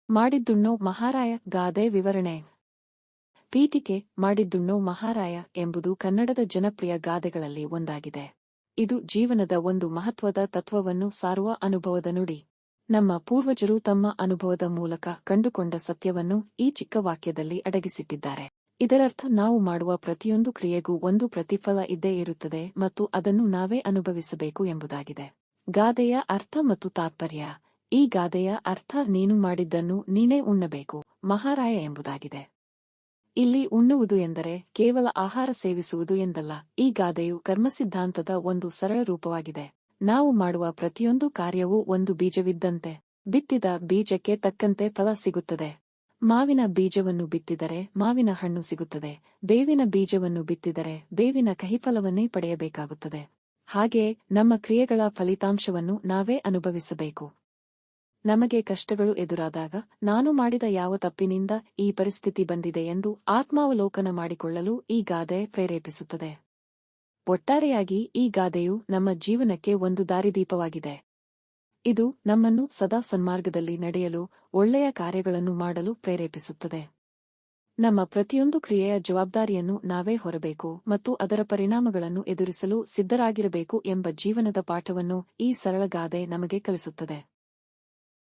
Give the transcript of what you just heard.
ಮಾಡಿದ್ದುಣ್ಣೋ ಮಹಾರಾಯ ಗಾದೆ ವಿವರಣೆ. ಪೀಠಿಕೆ ಮಾಡಿದ್ದುಣ್ಣೋ ಮಹಾರಾಯ ಎಂಬುದು ಕನ್ನಡದ ಜನಪ್ರಿಯ ಗಾದೆಗಳಲ್ಲಿ ಒಂದಾಗಿದೆ. ಇದು ಜೀವನದ ಒಂದು ಮಹತ್ವದ ತತ್ವವನ್ನು ಸಾರುವ ಅನುಭವದ ನುಡಿ. ನಮ್ಮ ಪೂರ್ವಜರು ತಮ್ಮ ಅನುಭವದ ಮೂಲಕ ಕಂಡುಕೊಂಡ ಸತ್ಯವನ್ನು ಈ ಚಿಕ್ಕ ವಾಕ್ಯದಲ್ಲಿ ಅಡಗಿಸಿಟ್ಟಿದ್ದಾರೆ. ಇದರರ್ಥ ನಾವು ಮಾಡುವ ಪ್ರತಿಯೊಂದು ಕ್ರಿಯೆಗೂ ಒಂದು ಪ್ರತಿಫಲ ಇದ್ದೇ ಇರುತ್ತದೆ ಮತ್ತು ಅದನ್ನು ನಾವೇ ಅನುಭವಿಸಬೇಕು ಎಂಬುದಾಗಿದೆ. ಗಾದೆಯ ಅರ್ಥ ಮತ್ತು ತಾತ್ಪರ್ಯ. ಈ ಗಾದೆಯ ಅರ್ಥ ನೀನು ಮಾಡಿದ್ದನ್ನು ನೀನೇ ಉಣ್ಣಬೇಕು, ಮಹಾರಾಯ ಎಂಬುದಾಗಿದೆ. ಇಲ್ಲಿ ಉಣ್ಣುವುದು ಎಂದರೆ ಕೇವಲ ಆಹಾರ ಸೇವಿಸುವುದು ಎಂದಲ್ಲ. ಈ ಗಾದೆಯು ಕರ್ಮಸಿದ್ಧಾಂತದ ಒಂದು ಸರಳ ರೂಪವಾಗಿದೆ. ನಾವು ಮಾಡುವ ಪ್ರತಿಯೊಂದು ಕಾರ್ಯವೂ ಒಂದು ಬೀಜವಿದ್ದಂತೆ. ಬಿತ್ತಿದ ಬೀಜಕ್ಕೆ ತಕ್ಕಂತೆ ಫಲ ಸಿಗುತ್ತದೆ. ಮಾವಿನ ಬೀಜವನ್ನು ಬಿತ್ತಿದರೆ ಮಾವಿನ ಹಣ್ಣು ಸಿಗುತ್ತದೆ. ಬೇವಿನ ಬೀಜವನ್ನು ಬಿತ್ತಿದರೆ ಬೇವಿನ ಕಹಿಫಲವನ್ನೇ ಪಡೆಯಬೇಕಾಗುತ್ತದೆ. ಹಾಗೆಯೇ ನಮ್ಮ ಕ್ರಿಯೆಗಳ ಫಲಿತಾಂಶವನ್ನು ನಾವೇ ಅನುಭವಿಸಬೇಕು. ನಮಗೆ ಕಷ್ಟಗಳು ಎದುರಾದಾಗ ನಾನು ಮಾಡಿದ ಯಾವ ತಪ್ಪಿನಿಂದ ಈ ಪರಿಸ್ಥಿತಿ ಬಂದಿದೆ ಎಂದು ಆತ್ಮಾವಲೋಕನ ಮಾಡಿಕೊಳ್ಳಲು ಈ ಗಾದೆ ಪ್ರೇರೇಪಿಸುತ್ತದೆ. ಒಟ್ಟಾರೆಯಾಗಿ ಈ ಗಾದೆಯು ನಮ್ಮ ಜೀವನಕ್ಕೆ ಒಂದು ದಾರಿದೀಪವಾಗಿದೆ. ಇದು ನಮ್ಮನ್ನು ಸದಾ ಸನ್ಮಾರ್ಗದಲ್ಲಿ ನಡೆಯಲು, ಒಳ್ಳೆಯ ಕಾರ್ಯಗಳನ್ನು ಮಾಡಲು ಪ್ರೇರೇಪಿಸುತ್ತದೆ. ನಮ್ಮ ಪ್ರತಿಯೊಂದು ಕ್ರಿಯೆಯ ಜವಾಬ್ದಾರಿಯನ್ನು ನಾವೇ ಹೊರಬೇಕು ಮತ್ತು ಅದರ ಪರಿಣಾಮಗಳನ್ನು ಎದುರಿಸಲು ಸಿದ್ಧರಾಗಿರಬೇಕು ಎಂಬ ಜೀವನದ ಪಾಠವನ್ನು ಈ ಸರಳ ಗಾದೆ ನಮಗೆ ಕಲಿಸುತ್ತದೆ.